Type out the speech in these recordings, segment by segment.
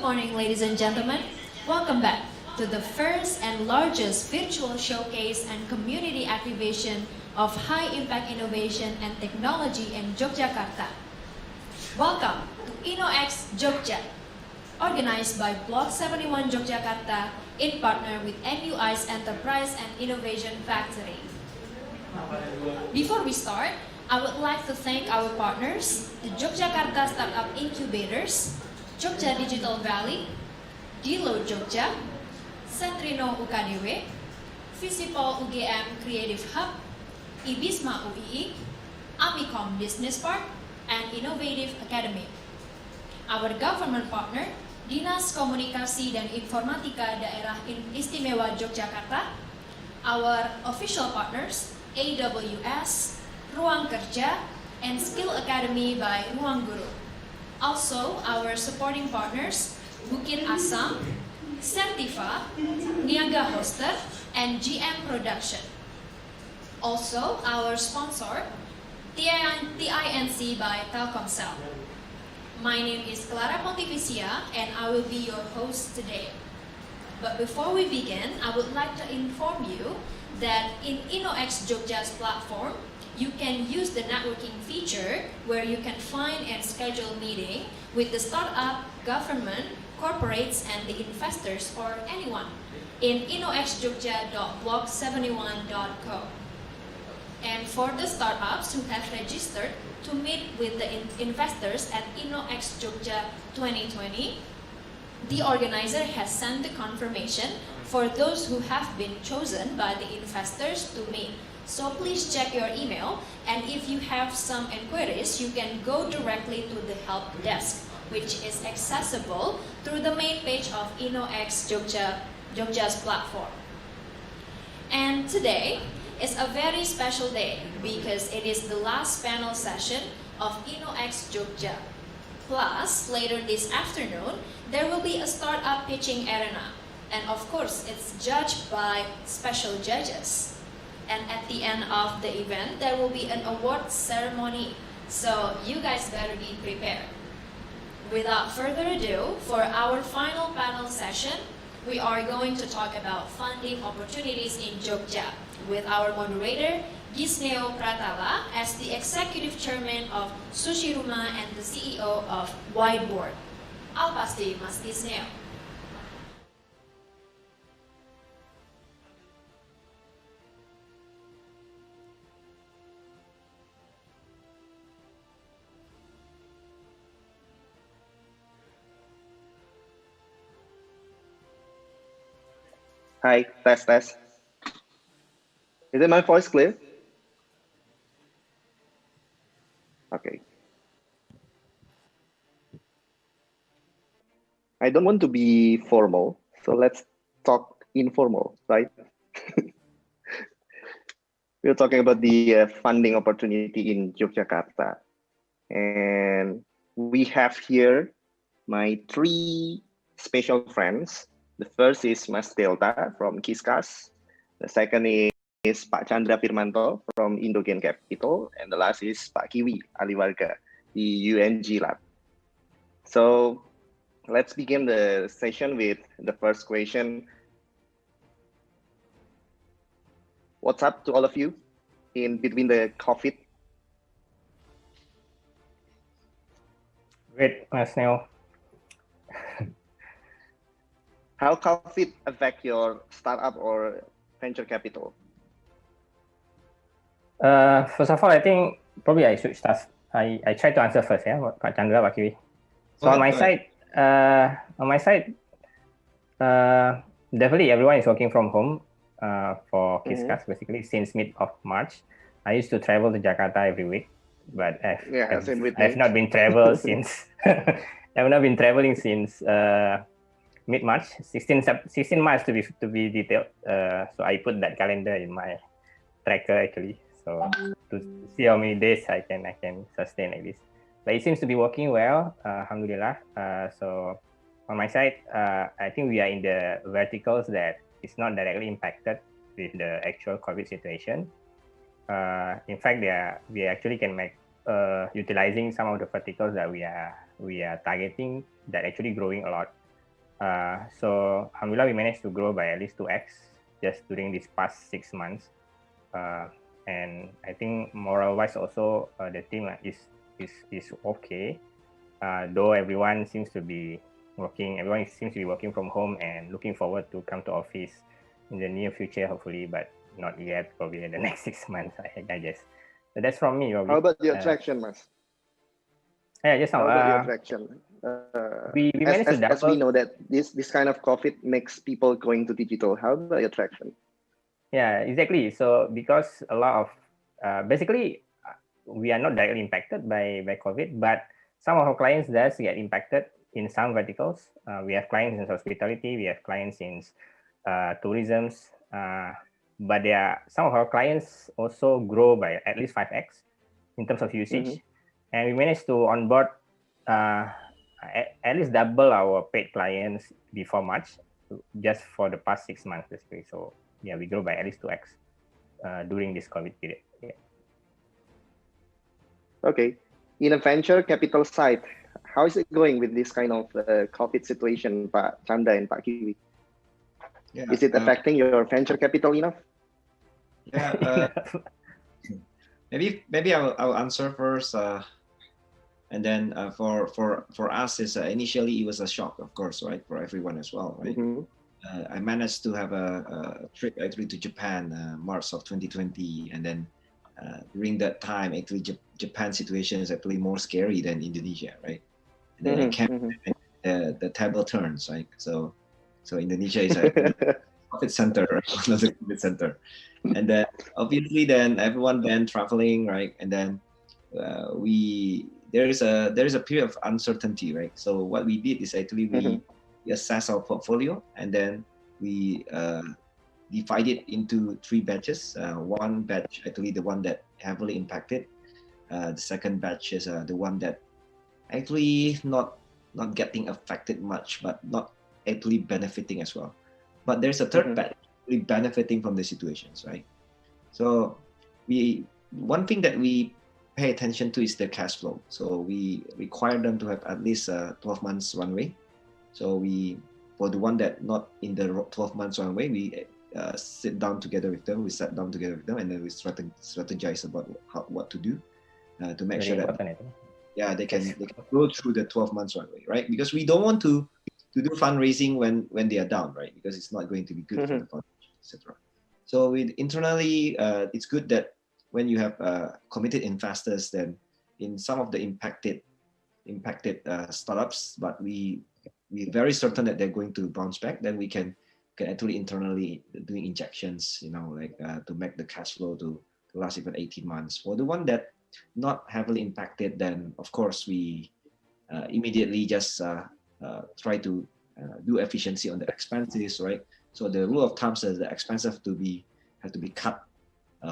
morning, ladies and gentlemen. Welcome back to the first and largest virtual showcase and community activation of high-impact innovation and technology in Yogyakarta. Welcome to innoXjogja, organized by Block 71 Yogyakarta in partner with NUI's Enterprise and Innovation Factory. Before we start, I would like to thank our partners, the Yogyakarta Startup Incubators, Jogja Digital Valley, Dilo Jogja, Centrino UKDW, Visipol UGM Creative Hub, Ibisma UII, Amicom Business Park, and Innovative Academy. Our government partner, Dinas Komunikasi dan Informatika Daerah Istimewa Yogyakarta, our official partners, AWS, Ruang Kerja, and Skill Academy by Ruang Guru. Also, our supporting partners, Bukit Asam, Certiva, Niaga Hoster, and GM Production. Also, our sponsor, TINC by Telkomsel. My name is Clara Pontificia, and I will be your host today. But before we begin, I would like to inform you that in innoXjogja's platform, you can use the networking feature where you can find and schedule meeting with the startup, government, corporates, and the investors or anyone in innoxjogja.block71.co. And for the startups who have registered to meet with the investors at innoXjogja 2020, the organizer has sent the confirmation for those who have been chosen by the investors to meet. So please check your email, and if you have some inquiries, you can go directly to the help desk, which is accessible through the main page of innoXjogja's platform. And today is a very special day because it is the last panel session of innoXjogja. Plus, later this afternoon, there will be a startup pitching arena. And of course, it's judged by special judges. And at the end of the event, there will be an award ceremony. So you guys better be prepared. Without further ado, for our final panel session, we are going to talk about funding opportunities in Jogja with our moderator, Gisneo Pratala, as the Executive Chairman of Sushi Rumah and the CEO of Wideboard. Al pasti, Mas Gisneo. Hi, test. Is it my voice clear? Okay. I don't want to be formal, so let's talk informal, right? We're talking about the funding opportunity in Yogyakarta. And we have here my three special friends. The first is Mas Delta from Qiscus. The second is Pak Chandra Firmanto from Indogen Capital. And the last is Pak Kiwi, Aliwarga, the UNG Lab. So let's begin the session with the first question. What's up to all of you in between the COVID? Great, Mas Neo. How COVID affect your startup or venture capital? First of all, I think probably I should start. I try to answer first, yeah, Pak Chandra, Pak Kiwi. So on my side, definitely everyone is working from home for Qiscus, basically since mid of March. I used to travel to Jakarta every week, but I've not been travel since. I've not been traveling since mid-March, 16 March to be detailed. So I put that calendar in my tracker actually. So to see how many days I can sustain like this. But it seems to be working well, alhamdulillah. So on my side, I think we are in the verticals that is not directly impacted with the actual COVID situation. In fact, we actually can make utilizing some of the verticals that we are targeting that actually growing a lot. So alhamdulillah, we managed to grow by at least 2x just during these past 6 months. And I think moral-wise also the team is okay. Though everyone seems to be working from home and looking forward to come to office in the near future, hopefully, but not yet, probably in the next 6 months, I guess. So that's from me, Yogi. How about the attraction, Mas? Yeah, just now. How about the attraction? We managed to double. As we know that this kind of COVID makes people going to digital. How about the attraction? Yeah, exactly. So because a lot of basically we are not directly impacted by COVID, but some of our clients does get impacted in some verticals. We have clients in hospitality, we have clients in tourism, but some of our clients also grow by at least 5x in terms of usage, and we managed to onboard at least double our paid clients before March, just for the past 6 months basically. So yeah, we grow by at least 2x during this COVID period. Yeah. Okay. In a venture capital side, how is it going with this kind of COVID situation, Pak Chandra and Pak Kiwi? Yeah, is it affecting your venture capital enough? Yeah. maybe I'll answer first, and then for us, is initially it was a shock, of course, right, for everyone as well, right. I managed to have a trip actually to Japan, March of 2020, and then during that time, actually Japan situation is actually more scary than Indonesia, right? And then I came, the table turns, right? So Indonesia is a profit center, another profit center, and then obviously then everyone then traveling, right? And then there is a period of uncertainty, right? So what we did is actually we assess our portfolio, and then we divide it into 3 batches. One batch actually the one that heavily impacted. The second batch is the one that actually not getting affected much, but not actually benefiting as well. But there's a third batch really benefiting from the situations, right? So one thing that we pay attention to is the cash flow. So we require them to have at least 12 months runway. So for the one that not in the 12 months runway, we sit down together with them. We sat down together with them, and then we strategize about what to do to make sure that they can go through the 12 months runway, right? Because we don't want to do fundraising when they are down, right? Because it's not going to be good for the foundation, etc. So internally, it's good that when you have committed investors, then in some of the impacted startups, but we're very certain that they're going to bounce back, then we can actually internally doing injections, like to make the cash flow to last even 18 months. For the one that not heavily impacted, then of course we immediately just try to do efficiency on the expenses, right? So the rule of thumb says the expenses have to be cut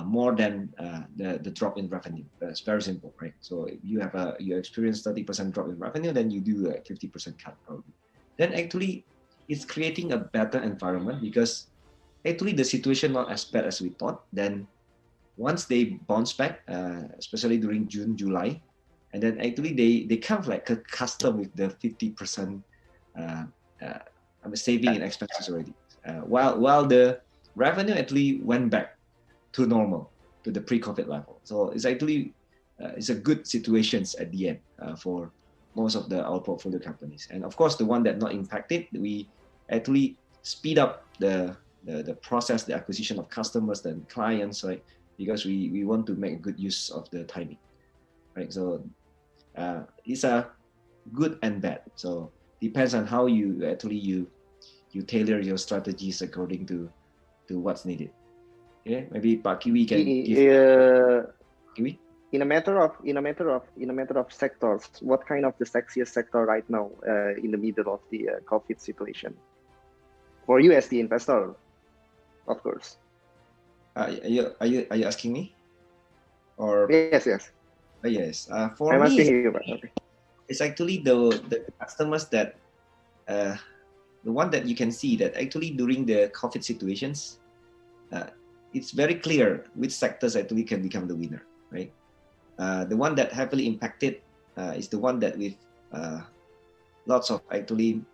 more than the drop in revenue. That's very simple, right? So if you experience 30% drop in revenue, then you do a 50% cut probably. Then actually it's creating a better environment, because actually the situation not as bad as we thought. Then once they bounce back, especially during June, July, and then actually they kind of like accustomed with the 50% saving in expenses already. While the revenue actually went back to normal, to the pre-COVID level. So it's actually it's a good situations at the end for most of our portfolio companies. And of course, the one that not impacted, we actually speed up the process, the acquisition of customers and clients, right? Because we want to make good use of the timing, right? So it's a good and bad. So depends on how you tailor your strategies according to what's needed. Okay, maybe Pak Kiwi can give. Kiwi? In a matter of sectors, what kind of the sexiest sector right now in the middle of the COVID situation for you as the investor, of course? Are you asking me? Or yes. Oh, yes. For I'm me, asking you. Okay. It's actually the customers that the one that you can see that actually during the COVID situations, it's very clear which sectors actually can become the winner, right? The one that heavily impacted is the one that with lots of actually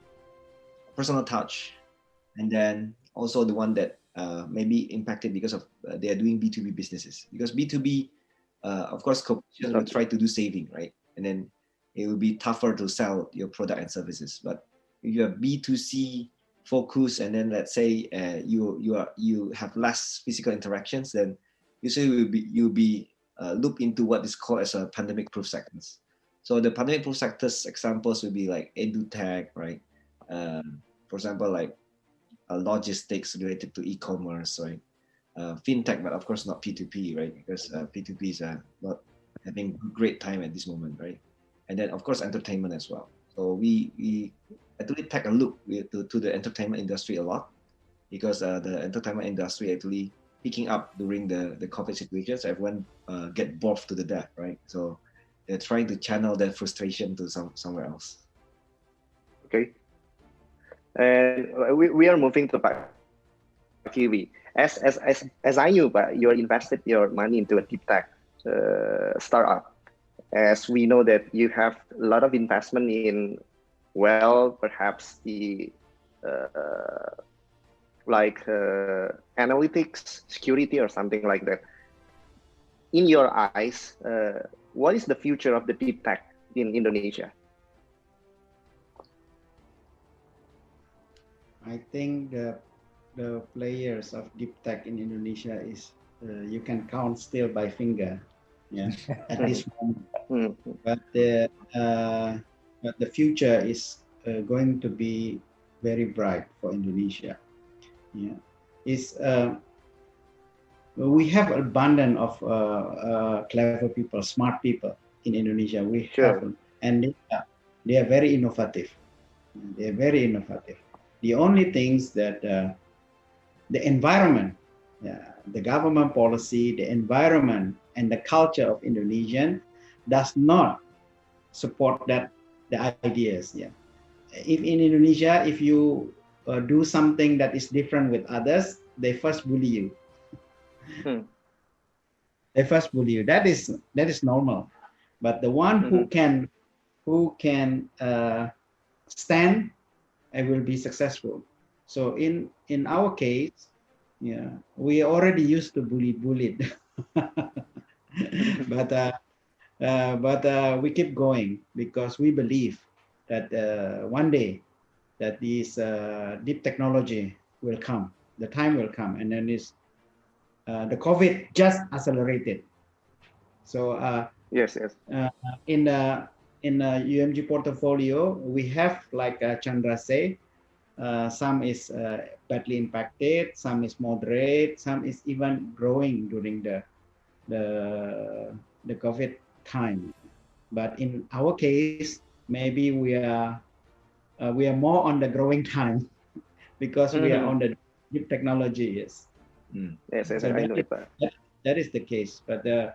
personal touch, and then also the one that may be impacted because of they are doing B2B businesses. Because B2B, of course, corporations will try to do saving, right? And then it will be tougher to sell your product and services. But if you have B2C focus, and then let's say you have less physical interactions, then usually you'll be looped into what is called as a pandemic-proof sectors. So the pandemic-proof sectors examples will be like edutech, right? For example, like logistics related to e-commerce, right? Fintech, but of course not P2P, right? Because P2P is not having great time at this moment, right? And then of course entertainment as well. So we actually take a look to the entertainment industry a lot, because the entertainment industry actually picking up during the COVID situations. Everyone get bored to the death, right? So they're trying to channel their frustration to somewhere else. Okay. And we are moving to Kiwi. As I knew, but you invested your money into a deep tech startup. As we know that you have a lot of investment in, well, perhaps the analytics, security, or something like that. In your eyes, what is the future of the deep tech in Indonesia? I think the players of deep tech in Indonesia is you can count still by finger, yeah, at this moment. But the future is going to be very bright for Indonesia. Yeah, we have abundance of clever people, smart people in Indonesia. We have, and they are very innovative. They are very innovative. The only things that the environment, the government policy, the environment, and the culture of Indonesian does not support the ideas. Yeah, if in Indonesia, if you do something that is different with others, they first bully you. They first bully you. That is normal. But the one who can stand, I will be successful. So in our case, yeah, we already used to bullied, but we keep going because we believe that one day that this deep technology will come, the time will come, and then the COVID just accelerated. So yes. In the UMG portfolio, we have, like Chandra say, some is badly impacted, some is moderate, some is even growing during the COVID time. But in our case, maybe we are more on the growing time because we are on the deep technology. Yes. Yes, So I know that is the case. But the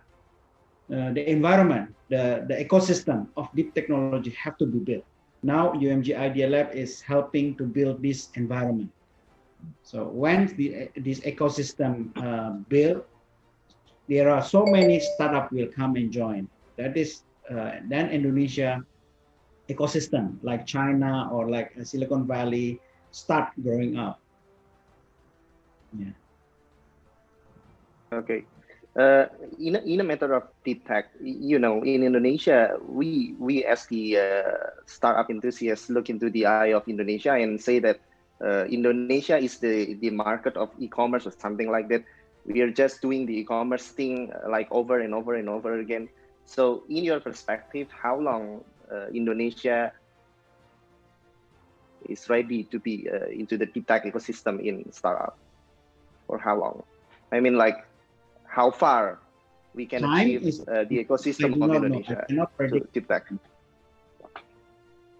environment, the ecosystem of deep technology have to be built. Now UMG Idealab is helping to build this environment. So when this ecosystem built, there are so many startups will come and join. That is then Indonesia ecosystem like China or like Silicon Valley start growing up. Yeah. Okay. In a matter of deep tech, in Indonesia, we as the startup enthusiasts look into the eye of Indonesia and say that Indonesia is the market of e-commerce or something like that. We are just doing the e-commerce thing like over and over and over again. So in your perspective, how long Indonesia is ready to be into the deep tech ecosystem in startup? For how long? I mean, like, how far we can achieve the ecosystem of Indonesia to deep tech?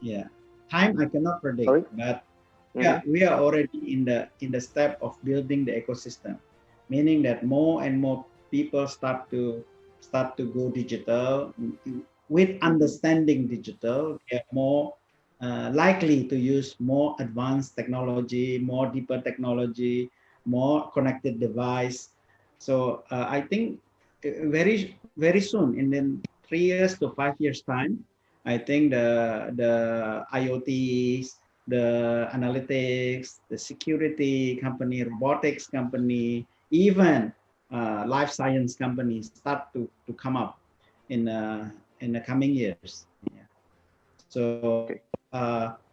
Yeah, time I cannot predict. Sorry? But yeah, we are already in the step of building the ecosystem, meaning that more and more people start to go digital. With understanding digital, they are more likely to use more advanced technology, more deeper technology, more connected device. So I think very soon, in 3 years to 5 years time, I think the IoTs, the analytics, the security company, robotics company, even life science companies start to come up in the coming years. Yeah. So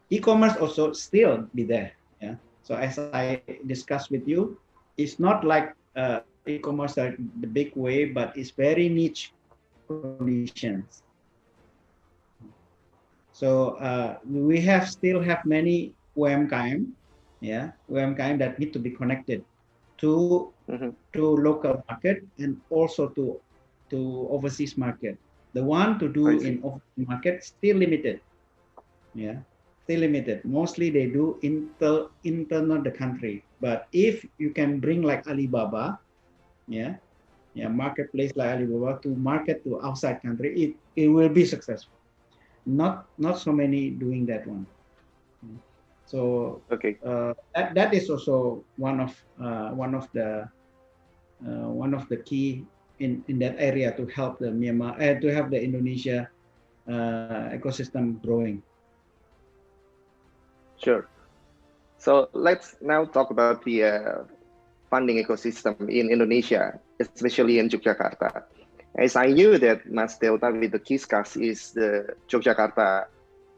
e-commerce also still be there. Yeah. So as I discussed with you, it's not like e-commerce are the big way, but it's very niche conditions. So we still have many UMKM, yeah, UMKM that need to be connected to local market and also to overseas market. The one to do in overseas market still limited, yeah, still limited. Mostly they do internal the country. But if you can bring like Alibaba, yeah, marketplace like Alibaba to market to outside country, it will be successful. Not so many doing that one. So that is also one of the key in that area to help the Myanmar to have the Indonesia ecosystem growing. Sure. So let's now talk about the funding ecosystem in Indonesia, especially in Yogyakarta. As I knew that Mas Delta with the Qiscus is the Yogyakarta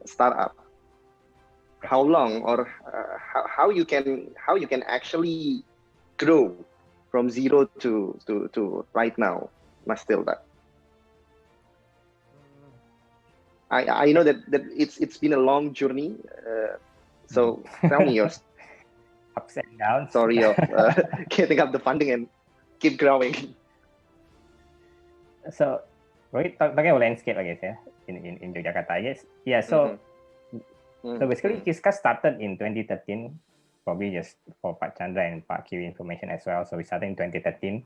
startup. How long or how you can actually grow from zero to right now, Mas Delta? I know that it's been a long journey. So tell me yours. Ups and downs. Sorry of getting up the funding and keep growing. So, talking about landscape, I guess, yeah, in Yogyakarta, I guess. Yeah, so so basically, Qiscus started in 2013, probably just for Pak Chandra and Pak Kiwi information as well. So we started in 2013.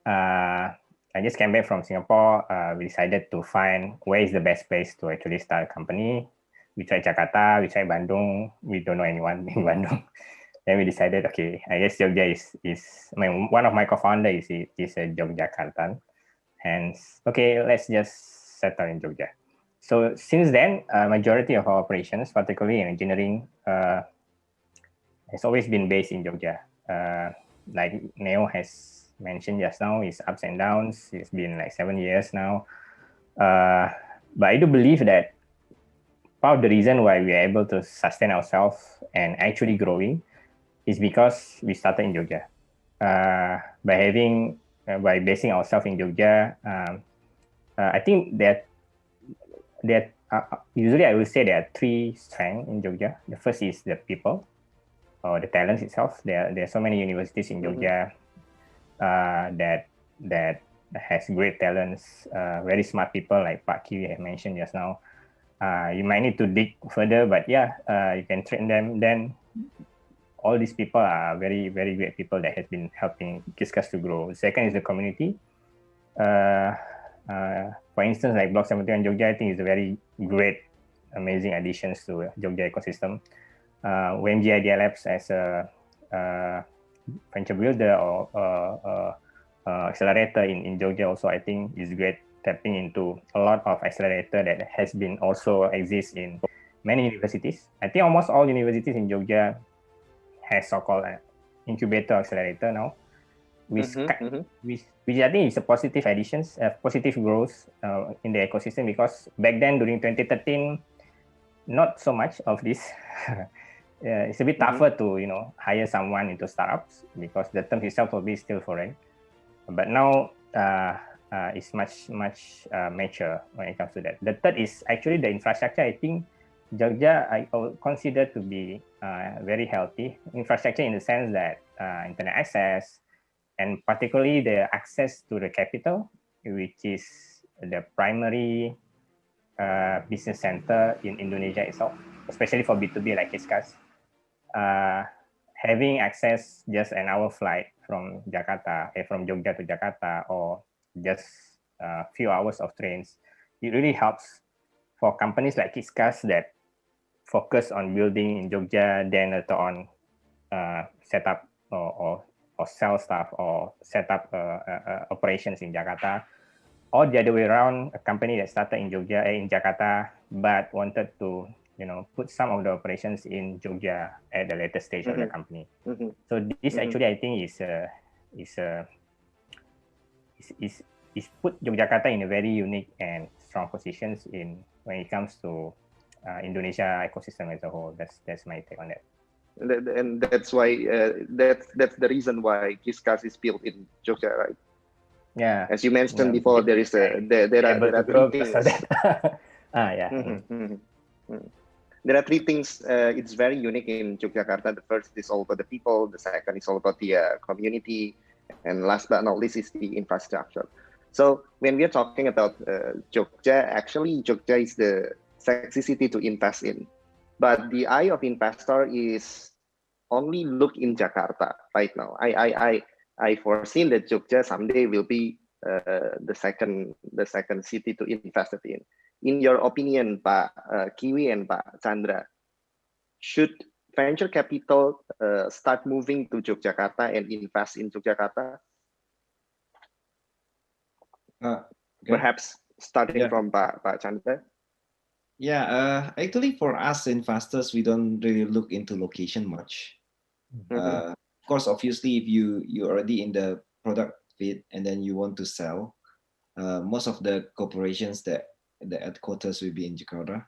I just came back from Singapore. We decided to find where is the best place to actually start a company. We tried Jakarta, we tried Bandung. We don't know anyone in Bandung. Then we decided, okay, I guess Jogja is one of my co-founders is a Yogyakartan. Hence, okay, let's just settle in Jogja. So since then, majority of our operations, particularly in engineering, has always been based in Jogja. Like Neo has mentioned just now, it's ups and downs. It's been like 7 years now. But I do believe that part of the reason why we are able to sustain ourselves and actually growing is because we started in Jogja. By basing ourselves in Jogja, I think that usually I would say there are 3 strengths in Jogja. The first is the people or the talents itself. There are so many universities in Jogja that has great talents, very smart people like Pak Kiwi had mentioned just now. You might need to dig further, but yeah, you can train them. Then all these people are very, very great people that has been helping Qiscus to grow. The second is the community. For instance, like Block 71 Jogja, I think is a very great, amazing additions to Jogja ecosystem. UMG Idealab as a venture builder or accelerator in Jogja also, I think is great, tapping into a lot of accelerator that has been also exists in many universities. I think almost all universities in Jogja has so-called incubator accelerator now, which I think is a positive additions, positive growth in the ecosystem, because back then during 2013, not so much of this. It's a bit tougher to hire someone into startups because the term itself will be still foreign. But now it's much mature when it comes to that. The third is actually the infrastructure. I think Jogja I consider to be very healthy infrastructure in the sense that internet access, and particularly the access to the capital, which is the primary business center in Indonesia itself, especially for B2B like Qiscus. Having access just an hour flight from from Jogja to Jakarta, or just a few hours of trains, it really helps for companies like Qiscus that focus on building in Jogja, then later on set up or sell stuff or set up operations in Jakarta, or the other way around, a company that started in Jakarta but wanted to put some of the operations in Jogja at the later stage of the company. So this actually, I think, is put Yogyakarta in a very unique and strong positions when it comes to Indonesia ecosystem as a whole. That's my take on that. And that's why that's the reason why Qiscus is built in Jogja, right? Yeah. As you mentioned before, there are three things. There are three things. It's very unique in Yogyakarta. The first is all about the people. The second is all about the community, and last but not least is the infrastructure. So when we are talking about Jogja, actually Jogja is the sexy city to invest in. But the eye of investor is only look in Jakarta right now. I foresee that Jogja someday will be the second city to invest in. In your opinion, Pak Kiwi and Pak Chandra, should venture capital start moving to Yogyakarta and invest in Yogyakarta? Okay. Perhaps starting from Pak Chandra. Yeah, actually for us investors, we don't really look into location much. Of course, obviously, if you're already in the product fit and then you want to sell, most of the corporations that the headquarters will be in Jakarta.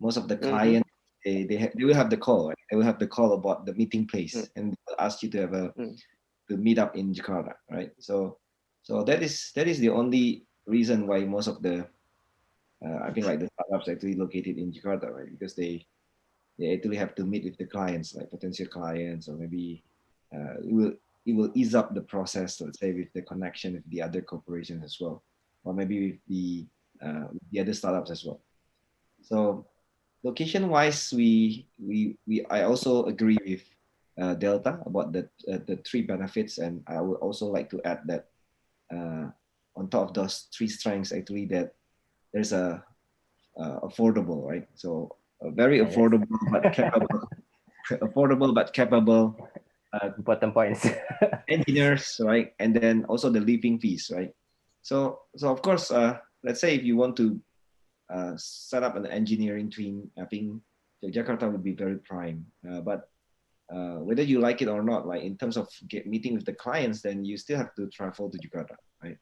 Most of the clients they will have the call. Right? They will have the call about the meeting place and they'll ask you to have to meet up in Jakarta, right? So that is the only reason why most of the I think like the startups actually located in Jakarta, right? Because they actually have to meet with the clients, like potential clients, or maybe it will ease up the process, let's say, with the connection with the other corporations as well, or maybe with the other startups as well. So location-wise, I also agree with Delta about the three benefits, and I would also like to add that on top of those three strengths, actually, that there's affordable, right? So very affordable but capable, affordable but capable. Important points. Engineers, right? And then also the living fees, right? So of course, let's say if you want to set up an engineering team, I think Jakarta would be very prime. But whether you like it or not, like in terms of meeting with the clients, then you still have to travel to Jakarta, right?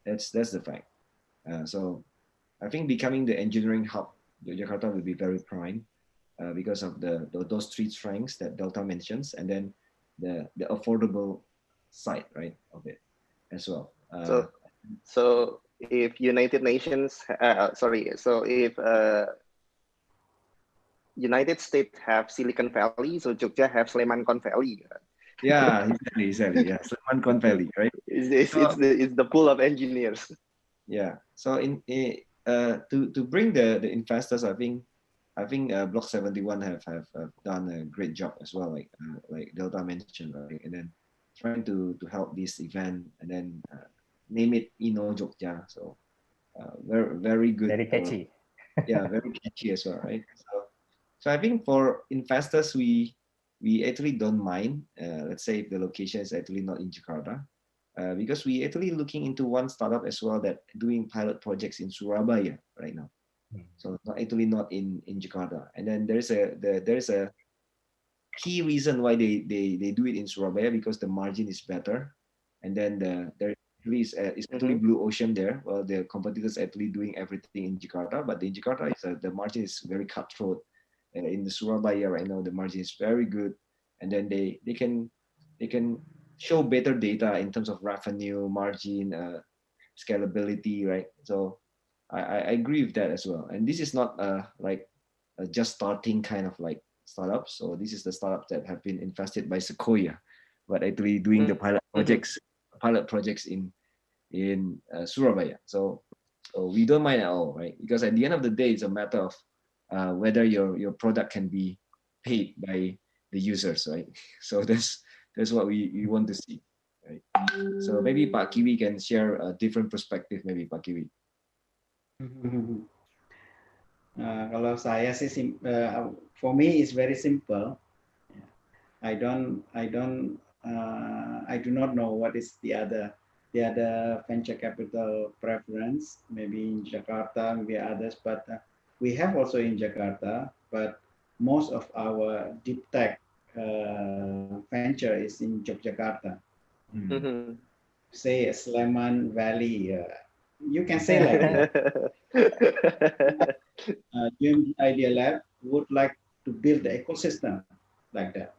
That's the fact. So I think becoming the engineering hub, Jakarta will be very prime because of those three strengths that Delta mentions, and then the affordable side, right, of it as well. So if United Nations, so if United States have Silicon Valley, so Jogja have Sleman Valley. Yeah, exactly. Yeah, Sleman Valley, right? It's the pool of engineers. Yeah. So to bring the investors, I think Block 71 have done a great job as well, like Delta mentioned, right? And then trying to help this event, and then name it innoXjogja. So very good. Very catchy. Yeah, very catchy as well, right? So I think for investors, we actually don't mind. Let's say if the location is actually not in Jakarta, because we actually looking into one startup as well that doing pilot projects in Surabaya right now. So not in Jakarta. And then there's a key reason why they do it in Surabaya, because the margin is better, and then there is actually blue ocean there. Well, the competitors actually doing everything in Jakarta, but in Jakarta the margin is very cutthroat. In the Surabaya right now, the margin is very good, and then they can show better data in terms of revenue, margin, scalability, right? So I agree with that as well. And this is not like just starting kind of like startups. So this is the startups that have been invested by Sequoia, but actually doing the pilot projects in Surabaya. So we don't mind at all, right? Because at the end of the day, it's a matter of whether your product can be paid by the users, right? So that's what we want to see, right? So maybe Pak Kiwi can share a different perspective, maybe Pak Kiwi. Kalau saya sih, for me it's very simple. I do not know what is the other venture capital preference. Maybe in Jakarta, maybe others, but we have also in Jakarta but most of our deep tech venture is in Yogyakarta. Say Sleman Valley, you can say like that. UMG Idealab would like to build the ecosystem like that.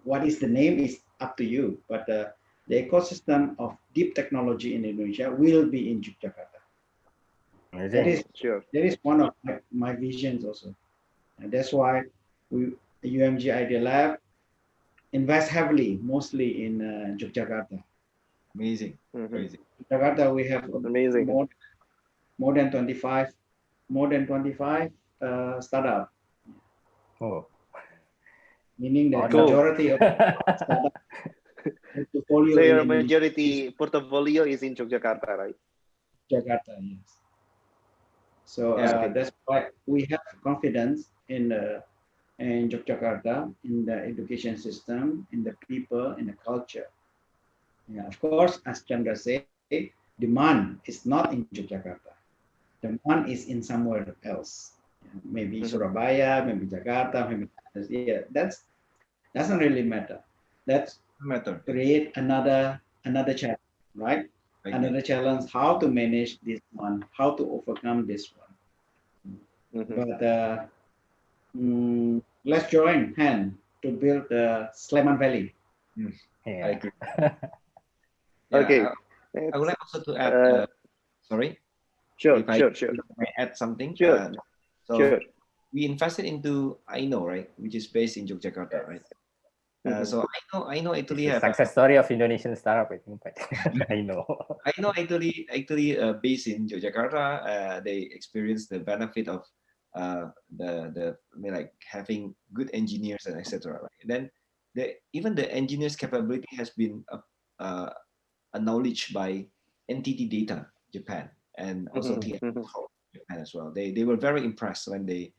What is the name is up to you, but the ecosystem of deep technology in Indonesia will be in Yogyakarta. That is one of my visions also. And that's why UMG Idealab invest heavily, mostly in Yogyakarta. Amazing. Amazing. Yogyakarta, we have more than 25 startup. Oh. Meaning that majority of startup portfolio. So your majority portfolio is in Yogyakarta, right? Jakarta, yes. So that's why we have confidence in Yogyakarta, in the education system, in the people, in the culture. Yeah, of course, as Chandra said, demand is not in Yogyakarta. Demand is in somewhere else. Maybe Surabaya, maybe Jakarta, maybe that doesn't really matter. That's create another challenge, right? Another challenge, how to manage this one, how to overcome this one. But let's join hand to build the Sleman Valley. Yeah. I agree. Okay. I would like also to add. Sorry. Sure. If I add something. Sure. We invested into Aino, right, which is based in Yogyakarta, right? So Aino actually have success story of Indonesian startup, I think. But Aino actually based in Yogyakarta. They experienced the benefit of like having good engineers and etc. Right? And then even the engineers' capability has been acknowledged by NTT Data Japan and also Japan as well. They were very impressed when they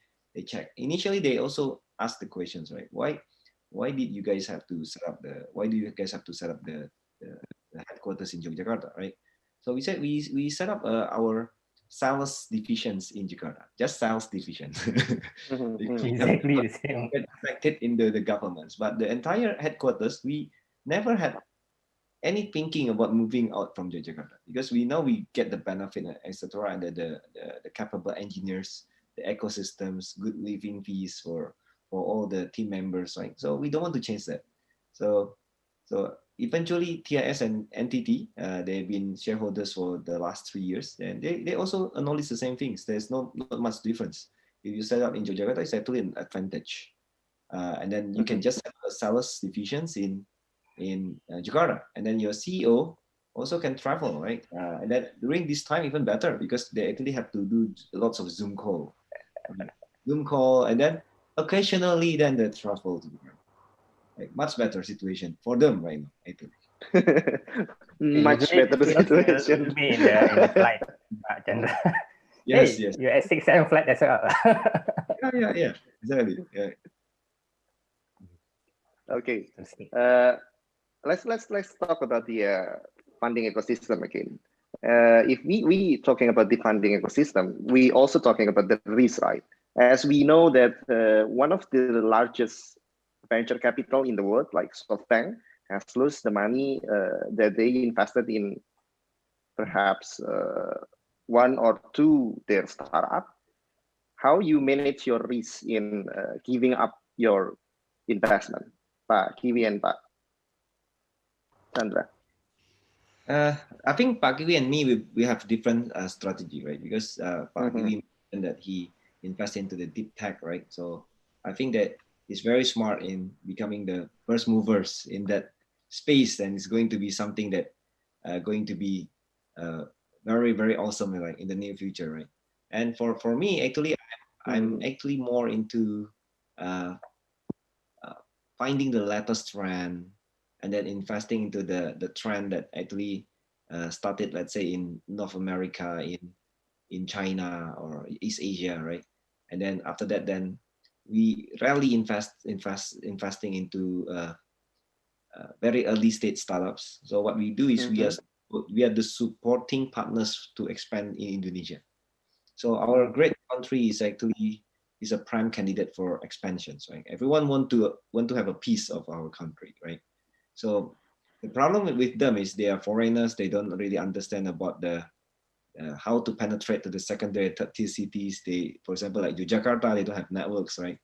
checked. Initially, they also asked the questions, right? Why did you guys have to set up the headquarters in Yogyakarta, right? So we said we set up our sales divisions in Jakarta, just sales divisions. Exactly the same. Affected in the governments, but the entire headquarters, we never had any thinking about moving out from Yogyakarta, because we know we get the benefit, etc., and the capable engineers, the ecosystems, good living fees for all the team members, right? So we don't want to change that. So eventually TIS and NTT, they've been shareholders for the last 3 years, and they also acknowledge the same things. There's not much difference. If you set up in Yogyakarta, it's actually an advantage. And then you can just have a sales divisions in Jakarta, and then your CEO also can travel, right? And then during this time, even better, because they actually have to do lots of Zoom call, and then occasionally then they travel to Jakarta. Like much better situation for them right now, I think. Much better situation. Be in the flight, Chandra. Yes. You're at 6-7 flight as well. yeah, exactly. Yeah. Okay. Let's talk about the funding ecosystem again. If we talking about the funding ecosystem, we also talking about the risk, right? As we know that one of the largest venture capital in the world, like SoftBank, has lost the money that they invested in perhaps one or two their startup. How you manage your risk in giving up your investment, Pak Kiwi and Pak Chandra? I think Pak Kiwi and me, we have different strategy, right? Because Pak Kiwi mentioned that he invested into the deep tech, right? So I think that he's very smart in becoming the first movers in that space, and it's going to be something that going to be very, very awesome, like in the near future, right? And for me, actually, I'm actually more into finding the latest trend and then investing into the trend that actually started, let's say, in North America, in China or East Asia, right? And then after that, then we rarely investing into very early stage startups. So what we do is we are the supporting partners to expand in Indonesia. So our great country is actually is a prime candidate for expansions, right? Everyone want to have a piece of our country, right? So the problem with them is they are foreigners. They don't really understand about the how to penetrate to the secondary and third tier cities. They, for example, like Yogyakarta, they don't have networks, right?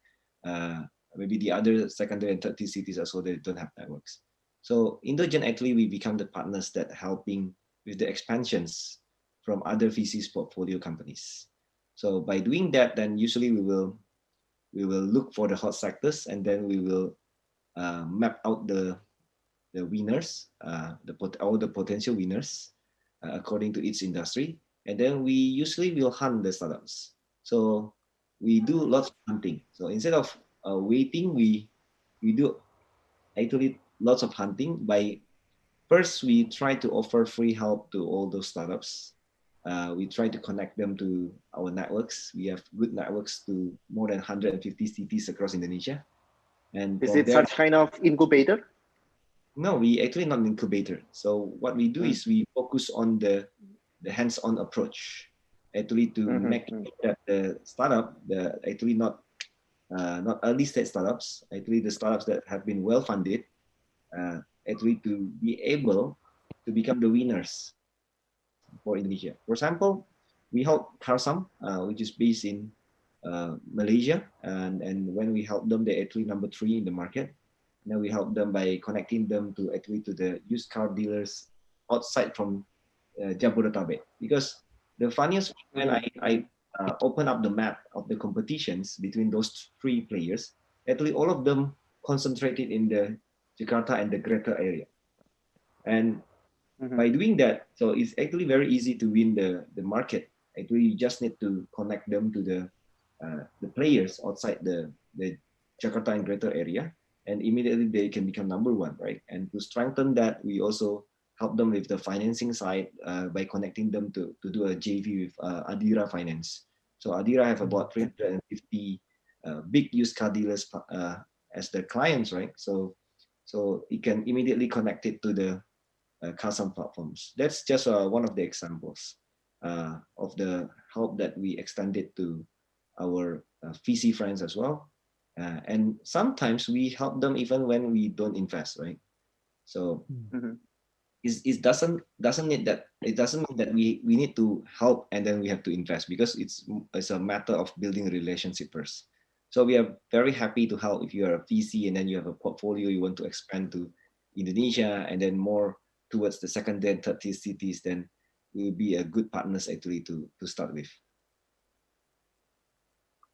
Maybe the other secondary and third tier cities also, they don't have networks. So Indogen, actually, we become the partners that helping with the expansions from other VCs portfolio companies. So by doing that, then usually we will look for the hot sectors, and then we will map out the winners, all the potential winners according to each industry, and then we usually will hunt the startups. So we do lots of hunting. So instead of waiting, we do actually lots of hunting. By first, we try to offer free help to all those startups. We try to connect them to our networks. We have good networks to more than 150 cities across Indonesia. And is it such kind of incubator? No, we actually not an incubator. So what we do is we focus on the hands-on approach, actually to make sure that the startup, actually not early stage startups, actually the startups that have been well funded, actually to be able to become the winners for Indonesia. For example, we help Karsam, which is based in Malaysia, and when we help them, they're actually number 3 in the market. Now we help them by connecting them to the used car dealers outside from Jabodetabek. Because the funniest, when I open up the map of the competitions between those 3 players, actually all of them concentrated in the Jakarta and the greater area. And by doing that, so it's actually very easy to win the market. Actually, you just need to connect them to the players outside the Jakarta and greater area, and immediately they can become number 1, right? And to strengthen that, we also help them with the financing side by connecting them to do a JV with Adira Finance. So Adira have about 350 big used car dealers as their clients, right? So it can immediately connect it to the Karsam platforms. That's just one of the examples of the help that we extended to our VC friends as well. And sometimes we help them even when we don't invest, right? So it doesn't mean that we need to help and then we have to invest, because it's a matter of building a relationship first. So we are very happy to help if you are a VC and then you have a portfolio you want to expand to Indonesia and then more towards the second and third tier cities, then we will be a good partners actually to start with.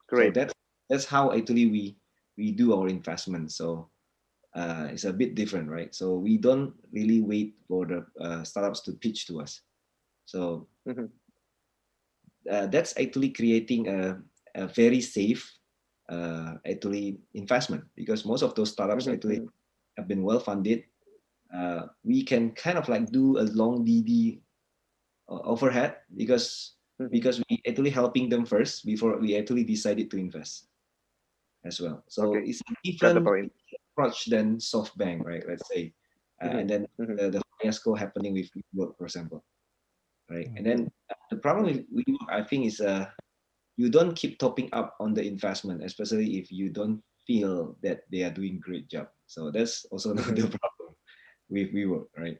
Great. So that's how actually we do our investment. So it's a bit different, right? So we don't really wait for the startups to pitch to us. So that's actually creating a very safe actually investment, because most of those startups actually have been well funded. We can kind of like do a long DD overhead because we actually helping them first before we actually decided to invest as well. So it's a different approach than SoftBank, right? Let's say, and then the fiasco happening with WeWork, for example, right? And then the problem with WeWork, I think, is you don't keep topping up on the investment, especially if you don't feel that they are doing great job. So that's also the problem with WeWork, right?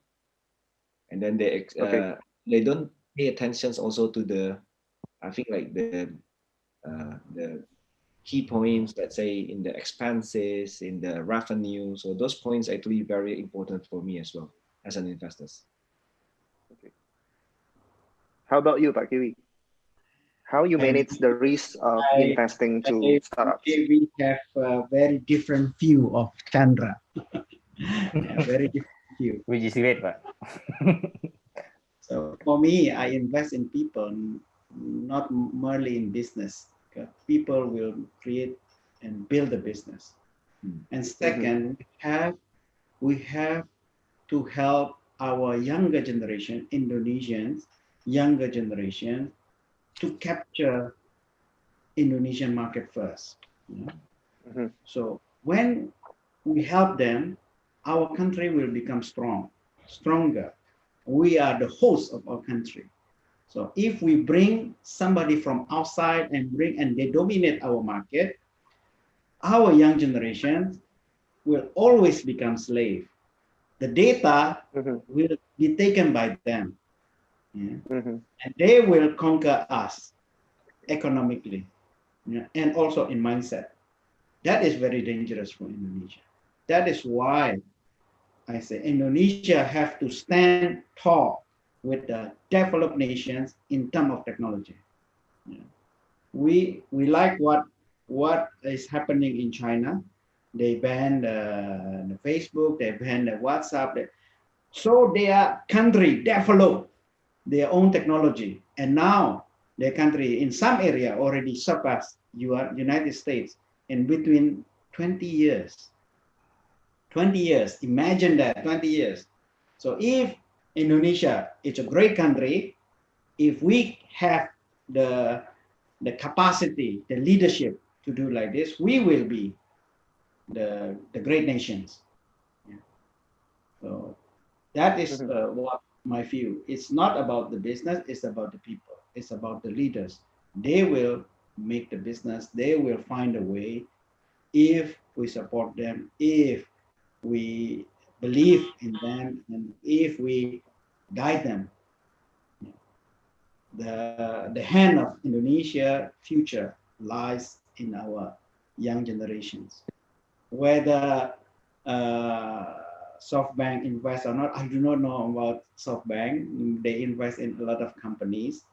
And then they don't pay attention also to the, I think, like the key points, let's say in the expenses, in the revenue. So those points are actually very important for me as well as an investor. Okay. How about you, Pak Kiwi? How you manage the risk of investing to startups? We have a very different view of Chandra. Very different view. Which is great, Pak. So for me, I invest in people, not merely in business. People will create and build a business. And second, we have to help our younger generation, Indonesians, younger generation, to capture Indonesian market first. So when we help them, our country will become stronger. We are the host of our country. So if we bring somebody from outside and they dominate our market, our young generation will always become slave. The data will be taken by them, and they will conquer us economically, and also in mindset. That is very dangerous for Indonesia. That is why I say Indonesia have to stand tall with the developed nations in terms of technology. We like what is happening in China. They banned the Facebook, they banned the WhatsApp. So their country developed their own technology, and now their country in some area already surpassed United States in between 20 years. 20 years, imagine that, 20 years. So if Indonesia is a great country, if we have the capacity, the leadership to do like this, we will be the great nations. So that is what my view. It's not about the business, it's about the people. It's about the leaders. They will make the business, they will find a way if we support them, if we believe in them, and if we guide them. The hand of Indonesia future lies in our young generations. Whether SoftBank invest or not, I do not know about SoftBank. They invest in a lot of companies.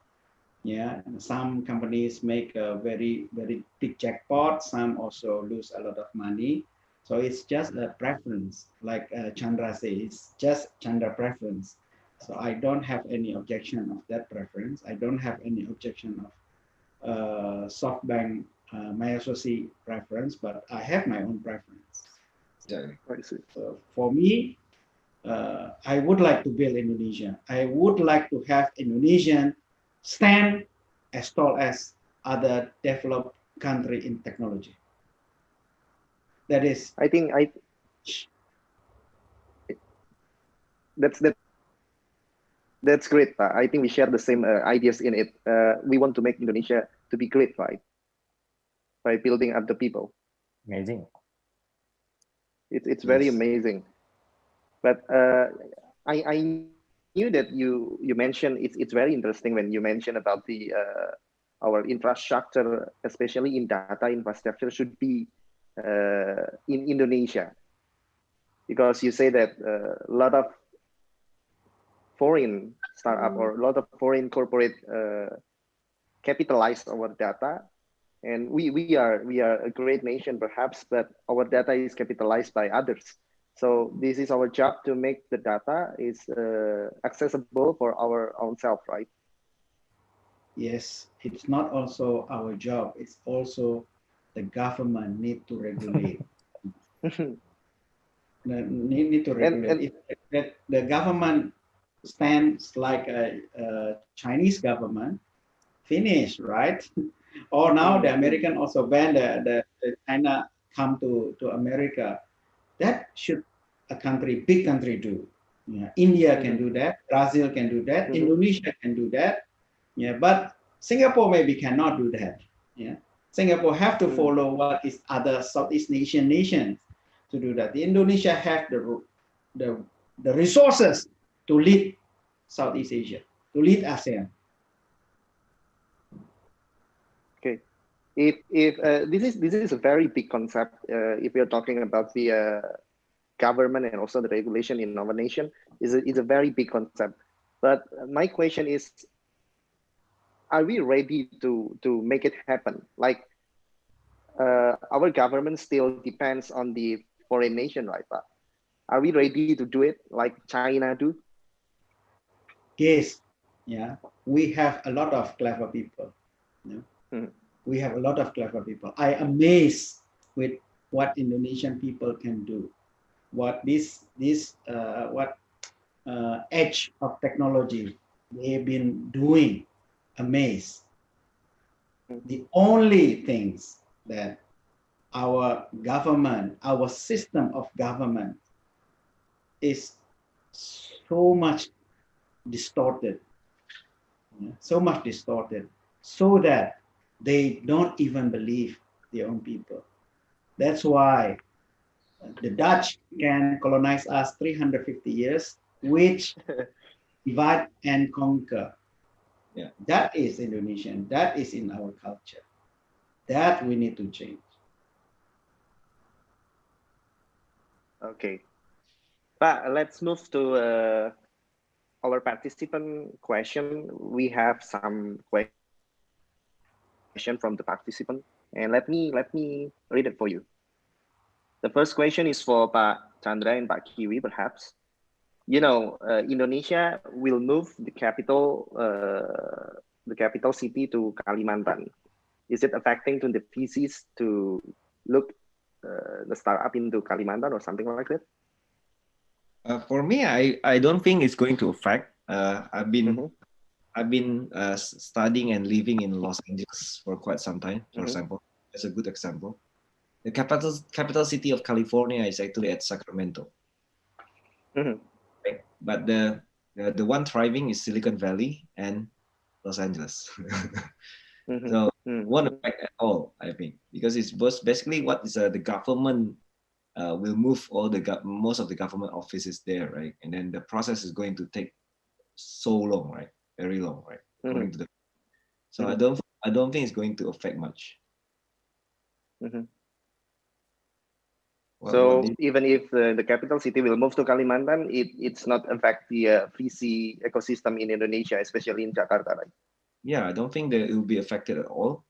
Yeah, some companies make a very big jackpot. Some also lose a lot of money. So it's just a preference, like Chandra says, it's just Chandra preference. So I don't have any objection of that preference. I don't have any objection of SoftBank, my associate preference, but I have my own preference. So for me, I would like to build Indonesia. I would like to have Indonesian stand as tall as other developed country in technology. That is, I think that's great. I think we share the same ideas in it. We want to make Indonesia to be great, right? By building up the people. Amazing. It's very amazing. But I knew that you mentioned it's very interesting when you mentioned about the our infrastructure, especially in data infrastructure, should be in Indonesia, because you say that a lot of foreign startup or a lot of foreign corporate capitalize our data, and we are a great nation perhaps, but our data is capitalized by others. So this is our job to make the data is accessible for our own self, right? Yes, it's not also our job. It's also the government need to regulate. need to regulate. If the government stands like a Chinese government, finish, right? Or now the American also ban the China come to America. That should a country, big country do. Yeah, India can do that, Brazil can do that, Indonesia can do that. Yeah, but Singapore maybe cannot do that. Yeah, Singapore have to follow what is other Southeast Asian nations to do that. Indonesia have the resources to lead Southeast Asia, to lead ASEAN. Okay, if this is a very big concept. If we are talking about the government and also the regulation in our nation, is a very big concept. But my question is, are we ready to make it happen? Like our government still depends on the foreign nation, right? But are we ready to do it like China do? Yes, yeah, we have a lot of clever people. You know? We have a lot of clever people. I am amazed with what Indonesian people can do. What edge of technology they've been doing. Amazed. The only things that our government, our system of government is so much distorted. so much distorted, so that they don't even believe their own people. That's why the Dutch can colonize us 350 years, which divide and conquer. Yeah. That is Indonesian. That is in our culture. That we need to change. Okay. But let's move to our participant question. We have some question from the participant, and let me read it for you. The first question is for Pak Chandra and Pak Kiwi, perhaps. You know, Indonesia will move the capital city to Kalimantan. Is it affecting to the VCs to look the startup into Kalimantan or something like that? For me, I don't think it's going to affect. I've been studying and living in Los Angeles for quite some time. For example, as a good example, the capital city of California is actually at Sacramento. Right? But the one thriving is Silicon Valley and Los Angeles. So won't affect at all, I think, because it's basically what is the government will move most of the government offices there, right? And then the process is going to take so long, right? Very long, right? According to so I don't think it's going to affect much. So even if the capital city will move to Kalimantan, it's not affect the VC ecosystem in Indonesia, especially in Jakarta, right? Yeah, I don't think that it will be affected at all.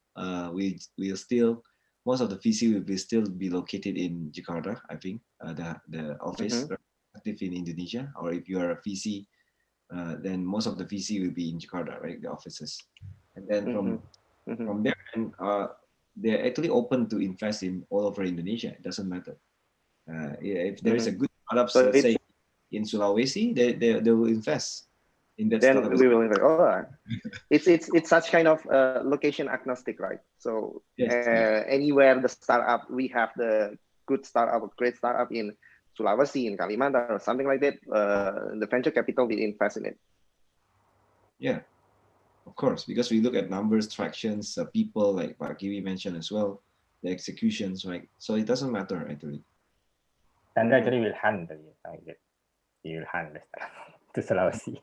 We will still, most of the VC will still be located in Jakarta. I think the office active in Indonesia, or if you are a VC, then most of the VC will be in Jakarta, right? The offices, and then from there, and they're actually open to invest in all over Indonesia. It doesn't matter. If there is a good startup, so say in Sulawesi, they will invest in that then startup. We will invest. Oh, it's such kind of location agnostic, right? So anywhere the startup, we have the good startup, great startup in Sulawesi, in Kalimantan, or something like that. The venture capital will invest in it. Yeah, of course, because we look at numbers, tractions, people, like Kiwi mentioned as well, the executions, right? So it doesn't matter actually. Chandra actually will hunt he will hunt the stuff to Sulawesi.